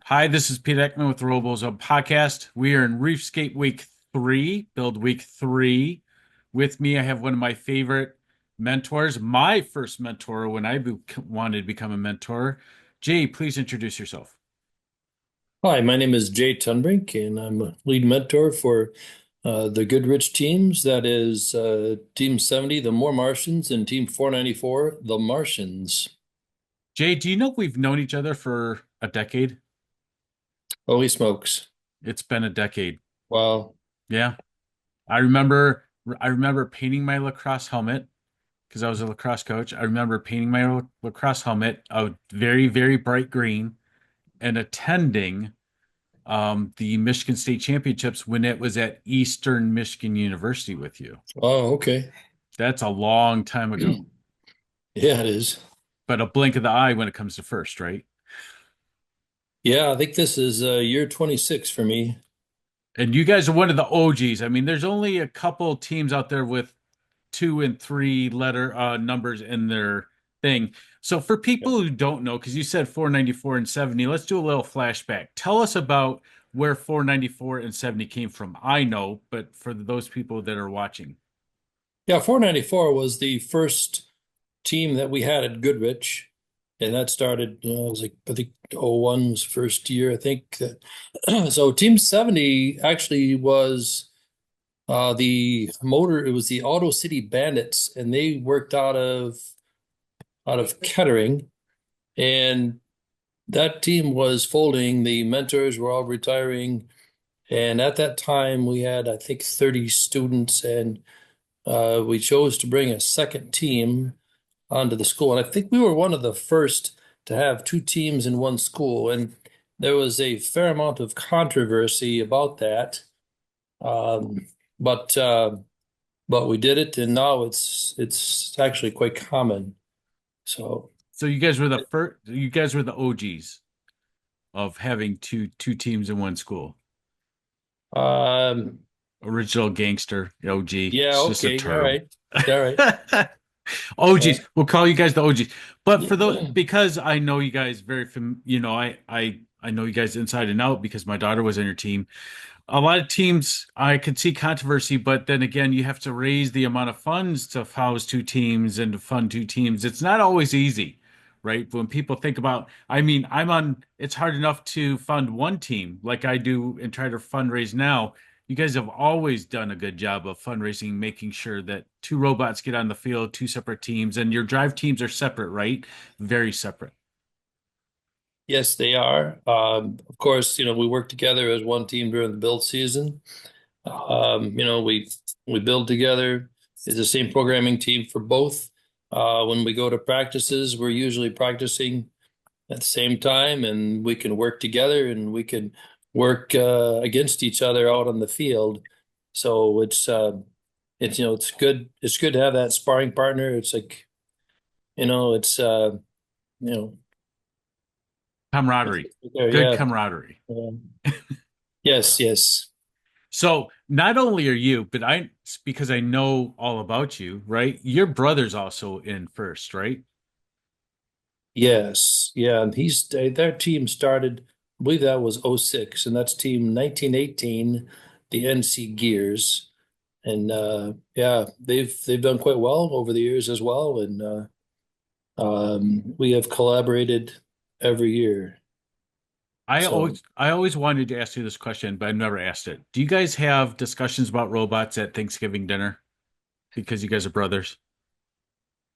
Hi, this is Pete Ekman with the RoboZone podcast. We are in Reefscape week 3, build week 3. With me, I have one of my favorite mentors, my first mentor when wanted to become a mentor. Jay, please introduce yourself. Hi, my name is Jay Tenbrink, and I'm a lead mentor for the Goodrich teams. That is Team 70, the More Martians, and Team 494, the Martians. Jay, do you know we've known each other for a decade? Holy smokes. It's been a decade. Wow. Yeah. I remember painting my lacrosse helmet because I was a lacrosse coach. I remember painting my lacrosse helmet a very, very bright green and attending the Michigan State Championships when it was at Eastern Michigan University with you. Oh, okay. That's a long time ago, Yeah, it is. but a blink of the eye when it comes to first, right? Yeah, I think this is year 26 for me. And you guys are one of the OGs. I mean, there's only a couple teams out there with two and three letter numbers in their thing. So for Yeah. people who don't know, because you said 494 and 70, let's do a little flashback. Tell us about where 494 and 70 came from. I know, but for those people that are watching. Yeah, 494 was the first team that we had at Goodrich, and that started, it was like, I think '01 was first year, I think. So Team 70 actually was it was the Auto City Bandits, and they worked out of Kettering, and that team was folding. The mentors were all retiring, and at that time we had, I think, 30 students, and we chose to bring a second team onto the school. And I think we were one of the first to have two teams in one school, and there was a fair amount of controversy about that. Um, but uh, but we did it, and now it's actually quite common. So, So you guys were the first, you guys were the OGs of having two teams in one school. um, Original gangster, OG. yeah, It's just a okay, all term. right, all right. OGs. Yeah. We'll call you guys the OGs. But for those, because I know you guys I know you guys inside and out because my daughter was on your team. A lot of teams, I could see controversy, but then again, you have to raise the amount of funds to house two teams and to fund two teams. It's not always easy, right? When people think about, I mean, it's hard enough to fund one team like I do and try to fundraise now. You guys have always done a good job of fundraising, making sure that two robots get on the field, two separate teams, and your drive teams are separate, right? Very separate. Yes, they are. Of course, we work together as one team during the build season. We build together. It's the same programming team for both. When we go to practices, we're usually practicing at the same time, and we can work together and we can work against each other out on the field. So it's good. It's good to have that sparring partner. It's like, it's you know, Camaraderie, there, good yeah. camaraderie. Yes, yes. So not only are you, but because I know all about you, right? Your brother's also in first, right? Yes, yeah, and their team started, I believe that was '06, and that's team 1918, the NC Gears, and yeah, they've done quite well over the years as well, and we have collaborated every year. So I always wanted to ask you this question, but I've never asked it. Do you guys have discussions about robots at Thanksgiving dinner? Because you guys are brothers,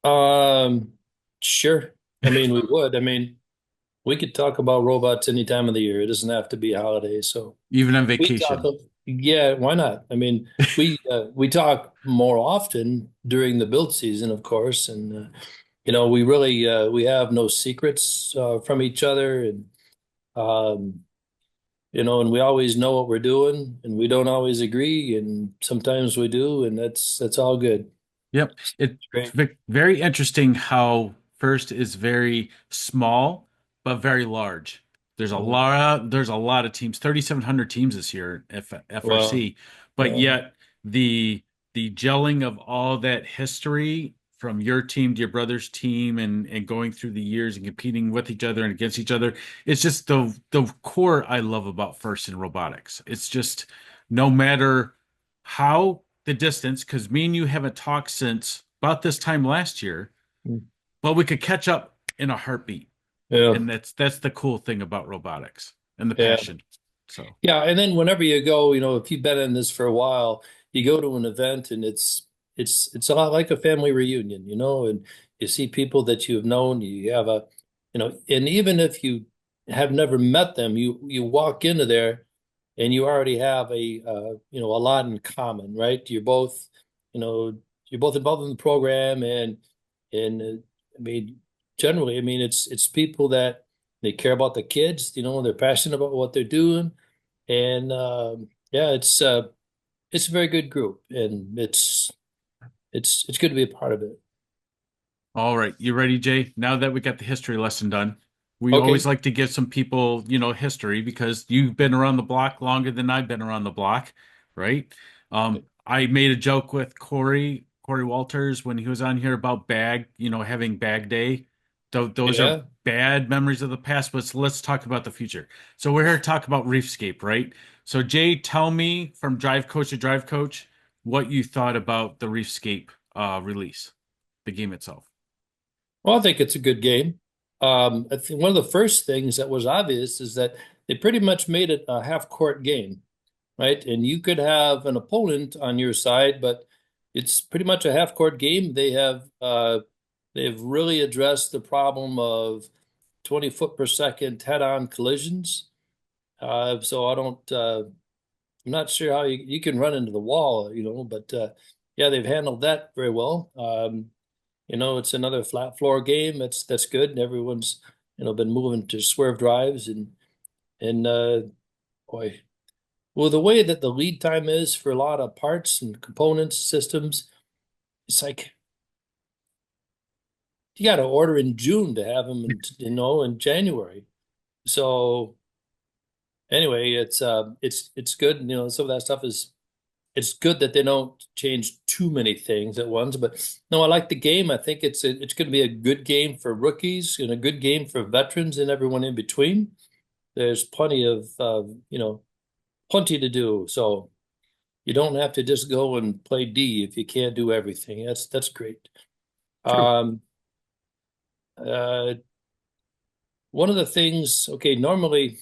um, sure. I mean, we would. I mean, we could talk about robots any time of the year. It doesn't have to be a holiday. So even on we talk, vacation. yeah, why not? I mean, we talk more often during the build season, of course, and we have no secrets from each other, and um, and we always know what we're doing, and we don't always agree, and sometimes we do, and that's all good. Yep. It's Great. very interesting how first is very small but very large. There's a lot of teams, 3,700 teams this year at Well, FRC, but yeah, yet the the gelling of all that history from your team to your brother's team and going through the years and competing with each other and against each other. It's just the core I love about FIRST in robotics. It's just no matter how the distance, because me and you haven't talked since about this time last year, but we could catch up in a heartbeat. Yeah. And that's the cool thing about robotics and the Yeah. passion. So, Yeah, and then whenever you go, if you've been in this for a while, you go to an event and it's a lot like a family reunion, and you see people that you've known, you have and even if you have never met them, you walk into there and you already have a lot in common, right? You know, you're both involved in the program and I mean, generally, I mean, it's people that they care about the kids, they're passionate about what they're doing. And yeah, it's a very good group, and it's good to be a part of it. all right, you ready, Jay? Now that we got the history lesson done, we always Okay. like to give some people, history because you've been around the block longer than I've been around the block, right? I made a joke with Corey Walters when he was on here about having bag day. Those are Yeah. bad memories of the past, but let's talk about the future. So we're here to talk about Reefscape, right? So Jay, tell me from drive coach to drive coach what you thought about the Reefscape release, the game itself. Well, I think it's a good game. I think one of the first things that was obvious is that they pretty much made it a half-court game, right? And you could have an opponent on your side, but it's pretty much a half-court game. They've really addressed the problem of 20 foot per second head-on collisions. So I'm not sure how you can run into the wall, but yeah, they've handled that very well. It's another flat floor game. That's good, and everyone's been moving to swerve drives and boy, well, the way that the lead time is for a lot of parts and components systems, it's like you got to order in June to have them in January. So anyway, it's good. Some of that stuff is it's good that they don't change too many things at once. But no, I like the game. I think it's going to be a good game for rookies and a good game for veterans and everyone in between. There's plenty to do. So you don't have to just go and play D if you can't do everything. That's great. True. Um, uh, One of the things, okay, normally,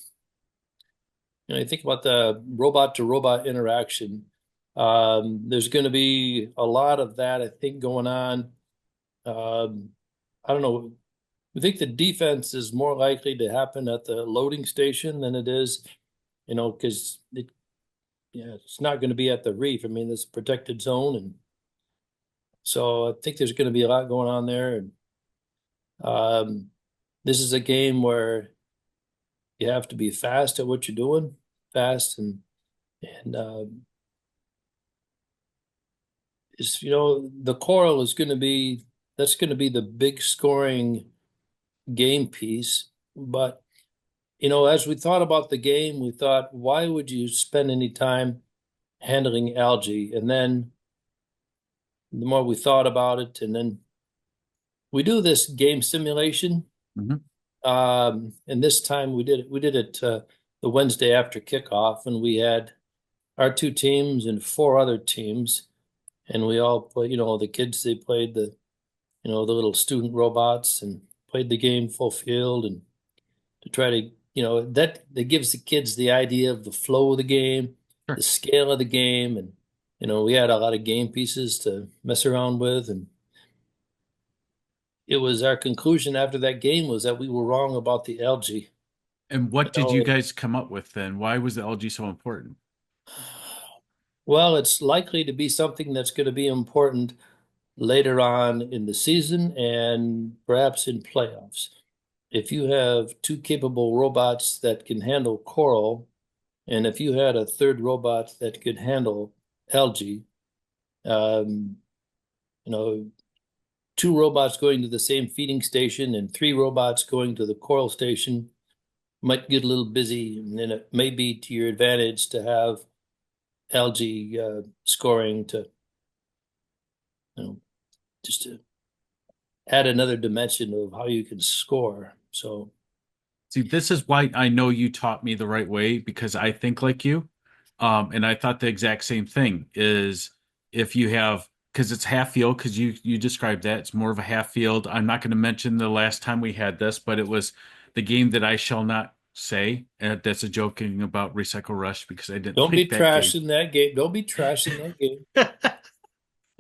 you think about the robot to robot interaction. There's going to be a lot of that, I think, going on. I don't know. I think the defense is more likely to happen at the loading station than it is, because it's not going to be at the reef. I mean, it's a protected zone, and so I think there's going to be a lot going on there. And this is a game where you have to be fast at what you're doing, fast and the coral is going to be that's going to be the big scoring game piece. But as we thought about the game, we thought, why would you spend any time handling algae? And then the more we thought about it, and then we do this game simulation. Mhm. And this time we did it the Wednesday after kickoff, and we had our two teams and four other teams, and we all played. The kids they played the little student robots and played the game full field, and to try to that gives the kids the idea of the flow of the game, the Sure. scale of the game, and we had a lot of game pieces to mess around with, and it was our conclusion after that game was that we were wrong about the algae. And You what did you know, guys come up with then? Why was the LG so important? well, it's likely to be something that's going to be important later on in the season and perhaps in playoffs. If you have two capable robots that can handle coral, and if you had a third robot that could handle algae, um, you know, two robots going to the same feeding station and three robots going to the coral station might get a little busy, and then it may be to your advantage to have algae scoring to, you know, just to add another dimension of how you can score. So See, this is why I know you taught me the right way because I think like you. And I thought the exact same thing is if you have because it's half field because you described that it's more of a half field. I'm not going to mention the last time we had this, but it was the game that I shall not say. That's a joking about Recycle Rush because I didn't don't be like that game. trashing that game. Don't be trashing that game.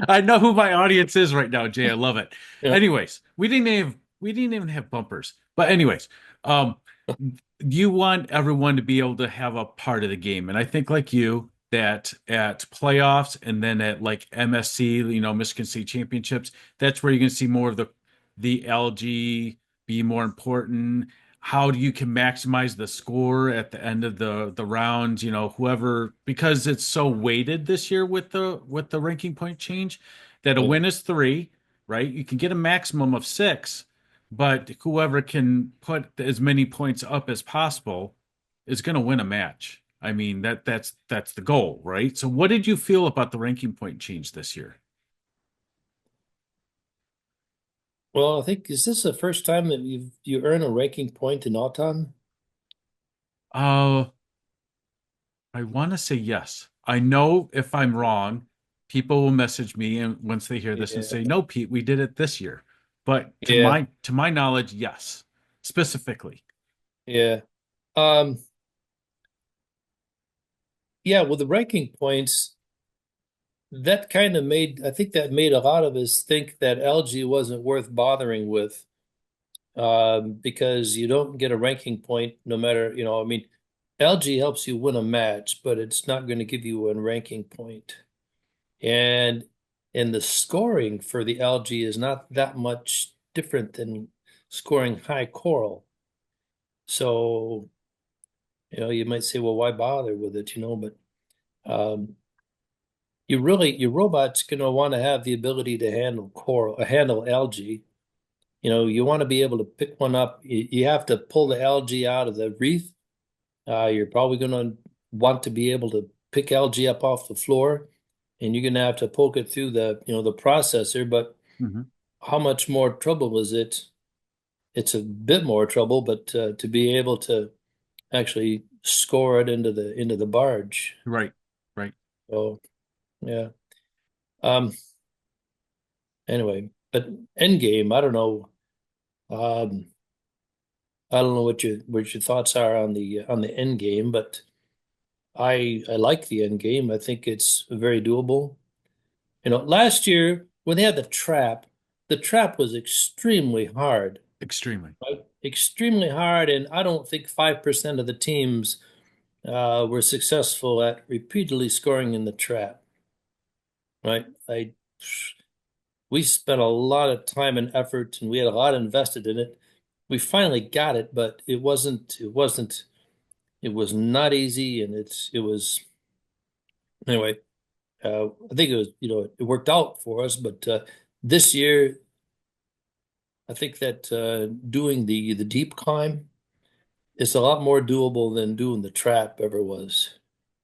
I know who my audience is right now, Jay. I love it. Yeah. Anyways, we didn't even have bumpers. But anyways, um, you want everyone to be able to have a part of the game, and I think like you that at playoffs and then at like MSC, Michigan State Championships, that's where you're going to see more of the LG be more important. How do you can maximize the score at the end of the rounds, whoever because it's so weighted this year with the ranking point change that a Yeah. win is three, right? You can get a maximum of six, but whoever can put as many points up as possible is going to win a match. I mean, that's the goal, right? So what did you feel about the ranking point change this year? Well, I think is this the first time that you earn a ranking point in Autumn? Uh, I want to say yes. I know if I'm wrong, people will message me and once they hear this and Yeah. say, "No, Pete, we did it this year." But to Yeah. my knowledge, yes. Specifically. Yeah. Um, yeah, with the ranking points, that kind of made, I think that made a lot of us think that LG wasn't worth bothering with, because you don't get a ranking point no matter, I mean, LG helps you win a match, but it's not going to give you a ranking point. And and the scoring for the LG is not that much different than scoring high coral. So, you might say, well, why bother with it, but um, your robot's going to want to have the ability to handle coral, handle algae. You want to be able to pick one up. You have to pull the algae out of the reef. You're probably going to want to be able to pick algae up off the floor, and you're going to have to poke it through the processor. But Mhm. how much more trouble is it? It's a bit more trouble, but to be able to actually score it into the barge. Right. Right. So yeah. Um. Anyway, but Endgame, I don't know. Um. I don't know what your thoughts are on the end game, but I like the end game. I think it's very doable. Last year when they had the trap was extremely hard, Extremely. right? Extremely hard, and I don't think 5% of the teams were successful at repeatedly scoring in the trap, right? We spent a lot of time and effort, and we had a lot invested in it. We finally got it, but it was not easy, and it was anyway. I think it worked out for us, but this year I think that doing the deep climb is a lot more doable than doing the trap ever was.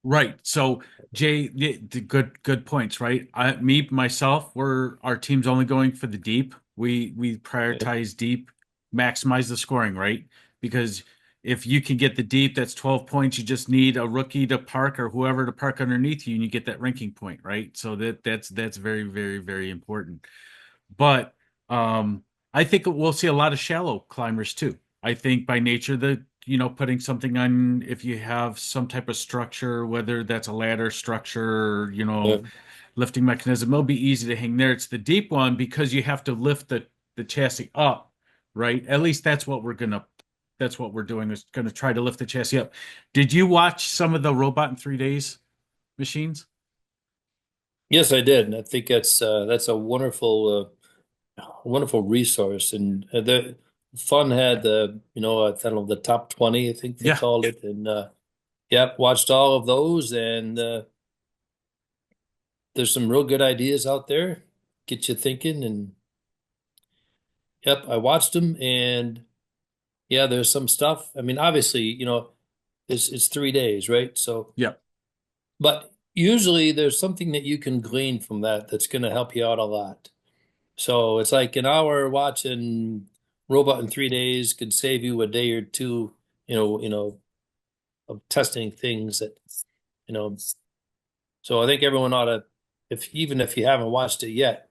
Right. So Jay, the good points, right? Me myself, our team's only going for the deep. We Yeah, prioritize deep, maximize the scoring, right? Because if you can get the deep, that's 12 points. You just need a rookie to park or whoever to park underneath you, and you get that ranking point, right? So that's very, very, very important. But I think we'll see a lot of shallow climbers too. I think by nature the putting something on if you have some type of structure, whether that's a ladder structure, or, yeah, lifting mechanism, it'll be easy to hang there. It's the deep one because you have to lift the chassis up, right? At least that's what we're doing is gonna try to lift the chassis up. Did you watch some of the robot in 3 days machines? yes, I did, and I think that's a wonderful resource. And the fun had I don't know, the top 20, I think they Yeah. called it, and yeah, watched all of those, and there's some real good ideas out there, get you thinking, and yep, I watched them, and yeah, there's some stuff. I mean, obviously, it's 3 days, right? So, Yeah. but usually there's something that you can glean from that that's going to help you out a lot. So it's like an hour watching Robot in 3 days could save you a day or two, of testing things that, you know. So I think everyone ought to, if even if you haven't watched it yet,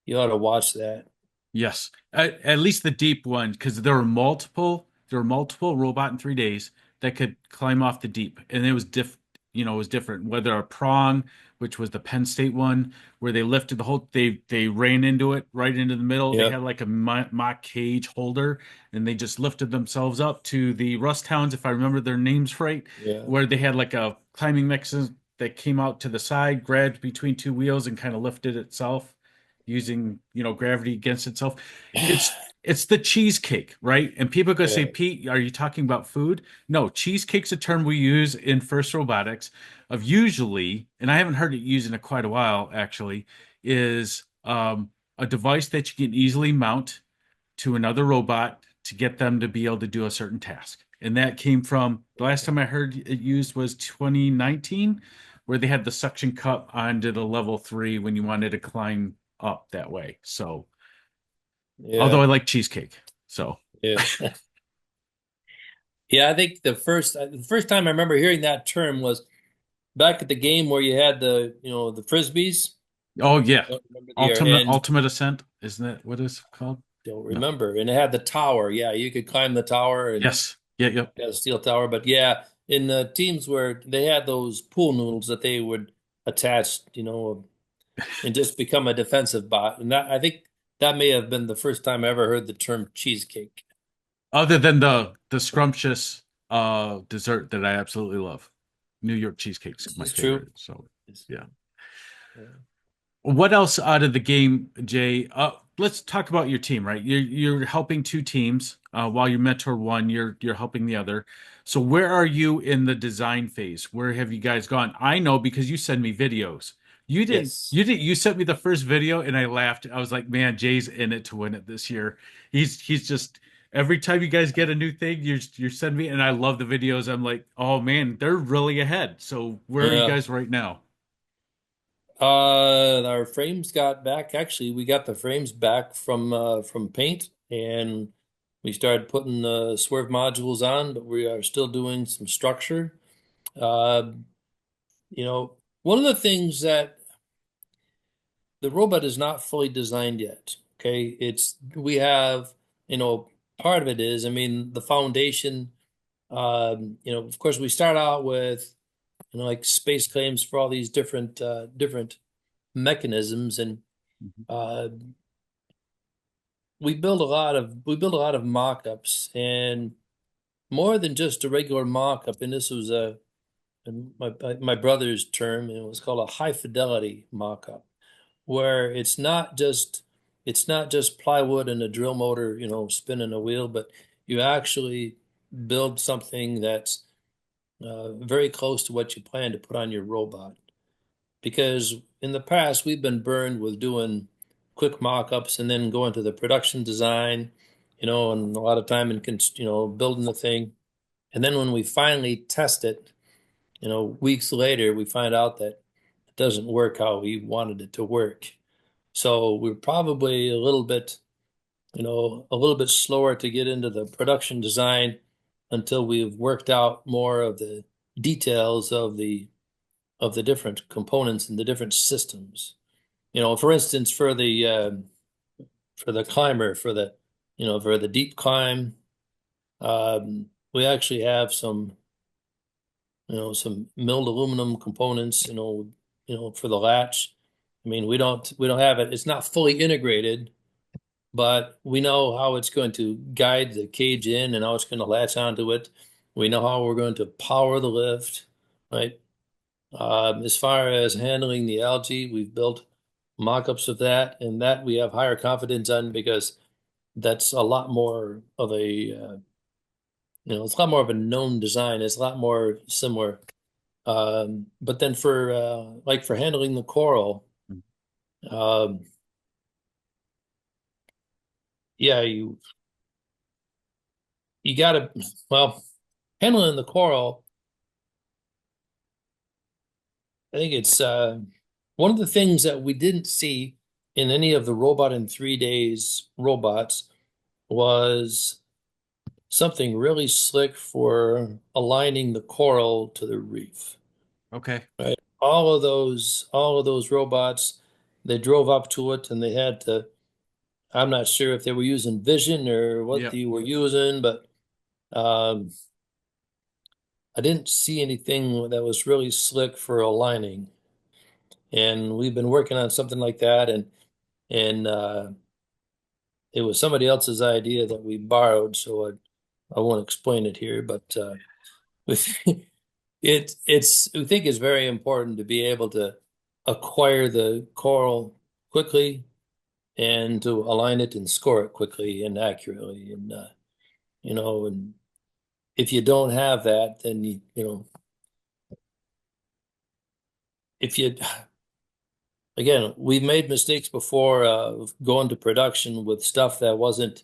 you ought to watch that. Yes, at least the deep one, because there were multiple robot in 3 days that could climb off the deep, and it was different. Whether a prong, which was the Penn State one, where they lifted the whole, they ran into it right into the middle. They Yeah, had like a mock cage holder, and they just lifted themselves up to the Rust Towns, if I remember their names right, yeah. where they had like a climbing mechanism that came out to the side, grabbed between two wheels, and kind of lifted itself using gravity against itself. It's the cheesecake, right? And people go say, Yeah. Pete, are you talking about food? No, cheesecake's a term we use in FIRST Robotics of usually, and I haven't heard it used in quite a while actually, is a device that you can easily mount to another robot to get them to be able to do a certain task. And that came from the last time I heard it used was 2019, where they had the suction cup onto the level 3 when you wanted to climb up that way. So, although Yeah, I like cheesecake, so yeah. Yeah, I think the first time I remember hearing that term was back at the game where you had the frisbees. oh yeah, Don't remember the year, and ultimate ascent, isn't that what it's called? don't No, remember. And it had the tower. Yeah, you could climb the tower and yes, yeah, yep. yeah, the steel tower. But yeah, in the teams where they had those pool noodles that they would attach, and just become a defensive bot. And that I think that may have been the first time I ever heard the term cheesecake. Other than the scrumptious dessert that I absolutely love, New York cheesecake's This my is true. favorite. So It's- yeah. yeah. What else out of the game, Jay? Let's talk about your team, right? You're helping two teams while you mentor one, you're helping the other. So where are you in the design phase? Where have you guys gone? I know because you send me videos. Yes. You sent me the first video and I laughed. I was like, man, Jay's in it to win it this year. He's just every time you guys get a new thing, you send me and I love the videos. I'm like, oh man, they're really ahead. So where are you Yeah. guys right now? Our frames got back. Actually, we got the frames back from paint, and we started putting the swerve modules on, but we are still doing some structure. Uh, One of the things that the robot is not fully designed yet. Okay, it's we have, part of it is, I mean, the foundation. Of course, we start out with, like space claims for all these different mechanisms, and uh, we build a lot of mock-ups, and more than just a regular mock-up. And this was my brother's term, and it was called a high fidelity mock-up, where it's not just plywood and a drill motor, spinning a wheel, but you actually build something that's very close to what you plan to put on your robot. Because in the past, we've been burned with doing quick mock-ups and then going to the production design, and a lot of time in, building the thing. And then when we finally test it, weeks later, we find out that it doesn't work how we wanted it to work. So we're probably a little bit slower to get into the production design until we've worked out more of the details of the different components and the different systems. For instance, for the climber, for the deep climb, we actually have some milled aluminum components, for the latch. I mean, we don't have it. It's not fully integrated, but we know how it's going to guide the cage in and how it's going to latch onto it. We know how we're going to power the lift, right? As far as handling the algae, we've built mock-ups of that, and that we have higher confidence on because that's a lot more of it's a lot more of a known design. It's a lot more similar. But then for handling the coral, um, yeah, you gotta, well, handling the coral, I think it's one of the things that we didn't see in any of the robot in 3 days robots was something really slick for aligning the coral to the reef. Okay. Right. All of those robots, they drove up to it and they had to, I'm not sure if they were using vision or what Yep. they were using, but um, I didn't see anything that was really slick for aligning. And we've been working on something like that, and it was somebody else's idea that we borrowed, so I won't explain it here, but with it's we think it's very important to be able to acquire the coral quickly and to align it and score it quickly and accurately. And and if you don't have that, then if you again, we've made mistakes before going to production with stuff that wasn't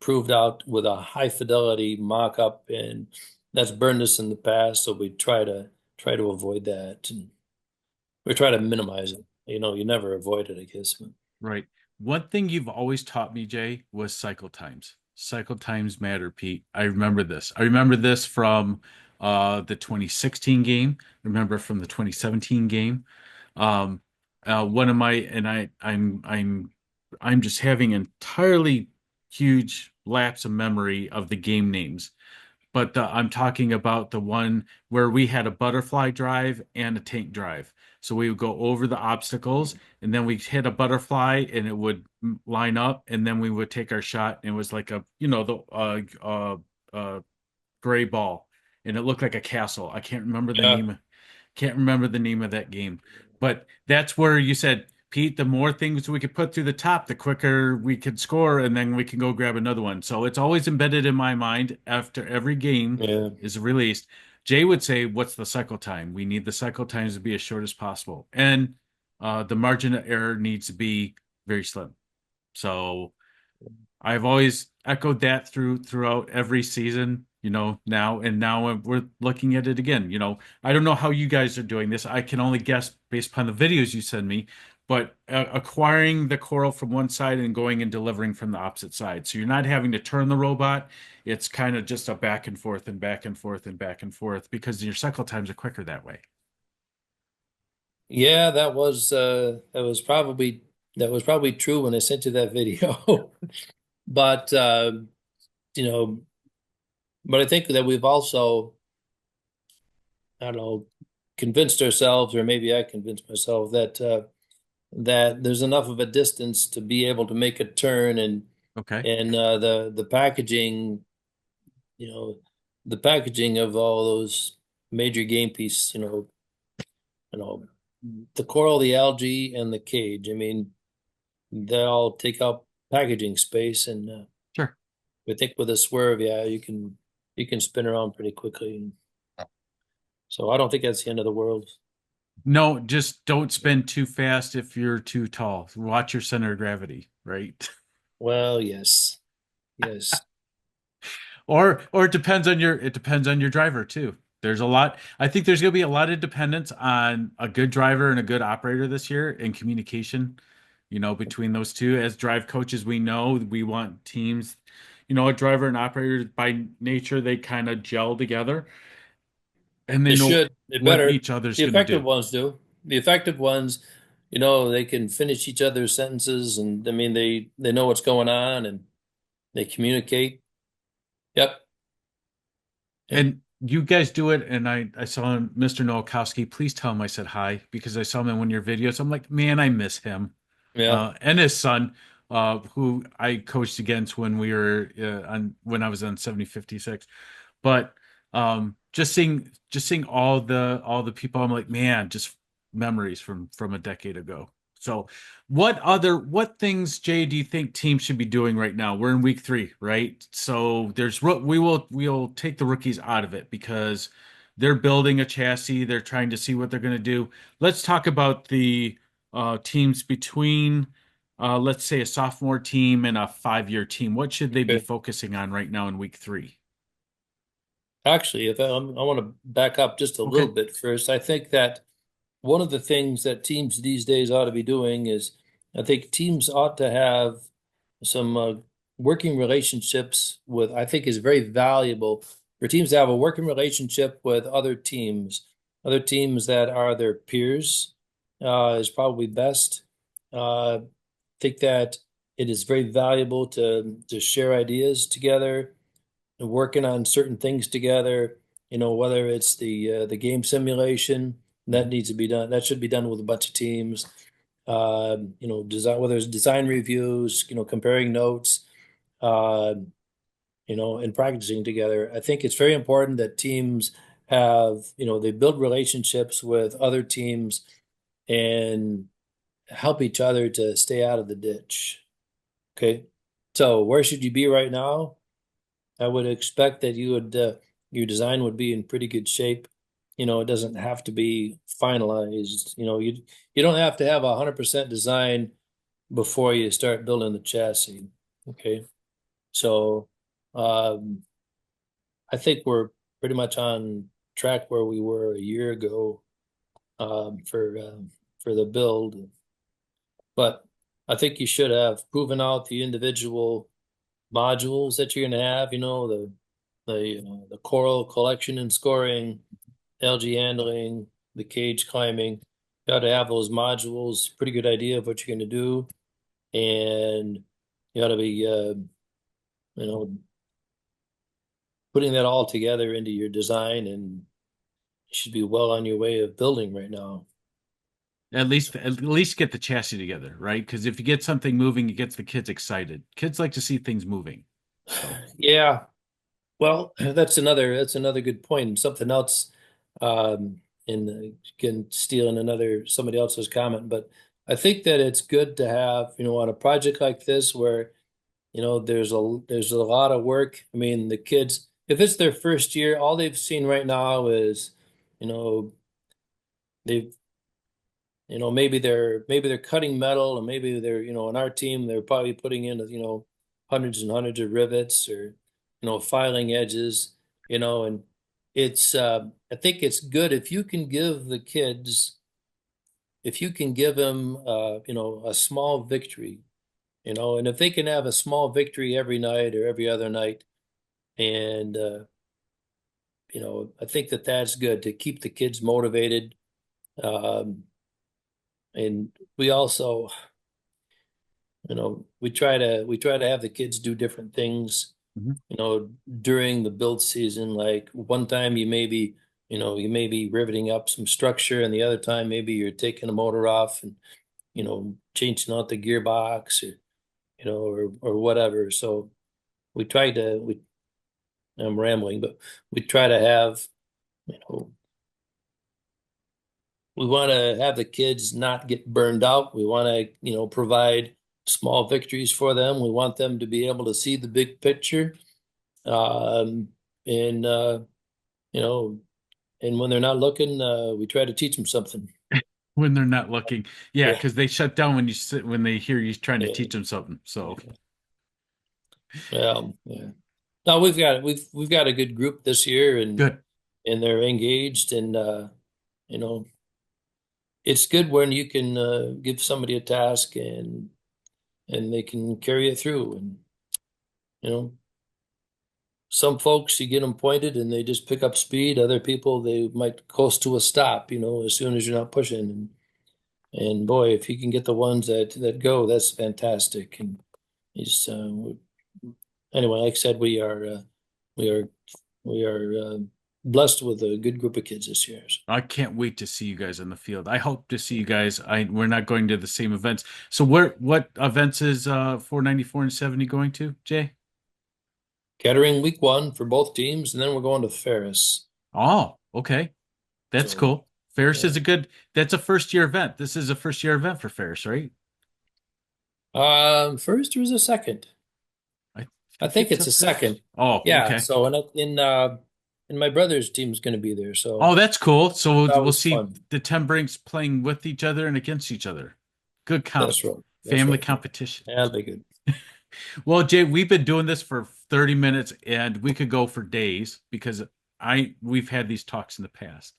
proved out with a high fidelity mock-up, and that's burned us in the past. So we try to avoid that, and we try to minimize it. You never avoid it, I guess. But Right. One thing you've always taught me, Jay, was cycle times. Cycle times matter, Pete. I remember this. I remember this from the 2016 game. I remember from the 2017 game. Um, one of my and I'm just having entirely huge lapse of memory of the game names, but I'm talking about the one where we had a butterfly drive and a tank drive. So we would go over the obstacles, and then we hit a butterfly, and it would line up, and then we would take our shot. And it was like the gray ball, and it looked like a castle. I can't remember the yeah, name. Can't remember the name of that game, but that's where you said, Pete, the more things we could put through the top, the quicker we could score, and then we can go grab another one. So it's always embedded in my mind after every game yeah. is released. Jay would say, "What's the cycle time? We need the cycle times to be as short as possible, and the margin of error needs to be very slim." So I've always echoed that throughout every season, now and now we're looking at it again. I don't know how you guys are doing this. I can only guess based upon the videos you send me, but acquiring the coral from one side and going and delivering from the opposite side. So you're not having to turn the robot. It's kind of just a back and forth and back and forth and back and forth because your cycle times are quicker that way. Yeah, that was probably true when I sent you that video. But you know, but I think that we've also, I don't know, convinced ourselves, or maybe I convinced myself that there's enough of a distance to be able to make a turn, and Okay, the packaging, you know, the packaging of all those major game pieces, you know, the coral, the algae, and the cage. I mean, they all take up packaging space, and sure. I think with a swerve, yeah, you can spin around pretty quickly. So I don't think that's the end of the world. No, just don't spin too fast if you're too tall. Watch your center of gravity, right? Well, yes, yes, Or it depends on your driver too. There's a lot. I think there's going to be a lot of dependence on a good driver and a good operator this year in communication, between those two. As drive coaches, we know we want teams, a driver and operator by nature, they kind of gel together and they they know should. They what better. each other's The going to effective do. ones do. The effective ones, they can finish each other's sentences, and I mean they know what's going on and they communicate. Yep, yep, And you guys do it, and I saw him, Mr. Nowakowski. Please tell him I said hi because I saw him in one of your videos. I'm like, man, I miss him. yeah. And his son, who I coached against when I was on 7056. But just seeing all the people, I'm like, man, just memories from a decade ago. So what things, Jay, do you think teams should be doing right now? We're in week 3, right? So we'll take the rookies out of it because they're building a chassis, they're trying to see what they're going to do. Let's talk about the teams between let's say a sophomore team and a 5-year team. What should they be Okay. focusing on right now in week 3? Actually, if I want to back up just a little Okay. bit first, I think that one of the things that teams these days ought to be doing is I think teams ought to have some working relationships with, I think is very valuable for teams to have a working relationship with other teams that are their peers, is probably best. I think that it is very valuable to share ideas together and working on certain things together. Whether it's the game simulation that Mhm. needs to be done, that should be done with a bunch of teams. Design, whether it's design reviews, comparing notes, uh, and practicing together. I think it's very important that teams have, they build relationships with other teams and help each other to stay out of the ditch. Okay. So where should you be right now? I would expect that your design would be in pretty good shape. It doesn't have to be finalized. You don't have to have 100% design before you start building the chassis. Okay. So um, I think we're pretty much on track where we were a year ago, for the build. But I think you should have proven out the individual modules that you're going to have. The coral collection and scoring, algae handling, the cage climbing. You got to have those modules. Pretty good idea of what you're going to do, and you got to be you know putting that all together into your design, and you should be well on your way of building right now. At least get the chassis together, right? Because if you get something moving, it gets the kids excited. Kids like to see things moving. So, Yeah, well, that's another good point. And something else, and again, stealing another somebody else's comment, but I think that it's good to have, on a project like this where, there's a lot of work. I mean, the kids, if it's their first year, all they've seen right now is, you know, they've maybe they're cutting metal, and maybe they're, in our team they're probably putting in, hundreds and hundreds of rivets, or filing edges, and it's I think it's good if you can give the kids, if you can give them a small victory, and if they can have a small victory every night or every other night, and I think that that's good to keep the kids motivated. um, and we also, we try to have the kids do different things, mhm. during the build season. Like one time you may be riveting up some structure, and the other time maybe you're taking a motor off and, changing out the gearbox, or, or whatever. So we try to, I'm rambling, but we try to have, you know, we want to have the kids not get burned out. We want to, provide small victories for them. We want them to be able to see the big picture. Um, and you know, and when they're not looking, we try to teach them something. When they're not looking, yeah, Yeah, because they shut down when they hear you trying to yeah, teach them something. So, yeah. Well, yeah. No, we've got a good group this year, and good. they're engaged, and you know, it's good when you can give somebody a task, and they can carry it through. And you know, some folks, you get them pointed and they just pick up speed. Other people, they might coast to a stop, as soon as you're not pushing. And boy, if you can get the ones that go, that's fantastic. And he's anyway, like I said, we are we are blessed with a good group of kids this year. So. I can't wait to see you guys in the field. I hope to see you guys. We're not going to the same events. So what events is 494 and 70 going to, Jay? Kettering week one for both teams, and then we're going to Ferris. Oh, okay. That's So cool. Ferris is yeah. that's a first year event. This is a first year event for Ferris, right? First or is a second? I I think think it's a it's a first. second. Oh, Yeah. okay. So and my brother's team is going to be there. So Oh, that's cool. So that we'll was see fun. the Tenbrinks playing with each other and against each other. Good That's right. That's family right. competition. That'll be good. Well, Jay, we've been doing this for 30 minutes and we could go for days because I we've had these talks in the past.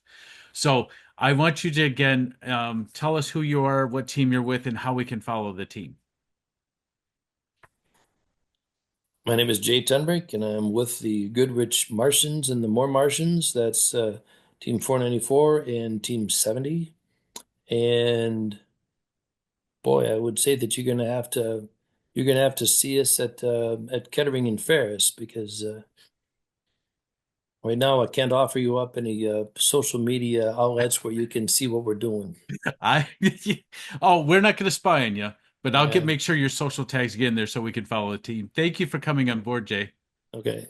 So I want you to again tell us who you are, what team you're with, and how we can follow the team. My name is Jay Tenbrink, and I'm with the Goodrich Martians and the More Martians. That's Team 494 and Team 70. And boy, I would say that you're gonna have to see us at Kettering and Ferris because right now I can't offer you up any social media outlets where you can see what we're doing. I oh, we're not going to spy on you, but I'll get Yeah. make sure your social tags get in there so we can follow the team. Thank you for coming on board, Jay. Okay.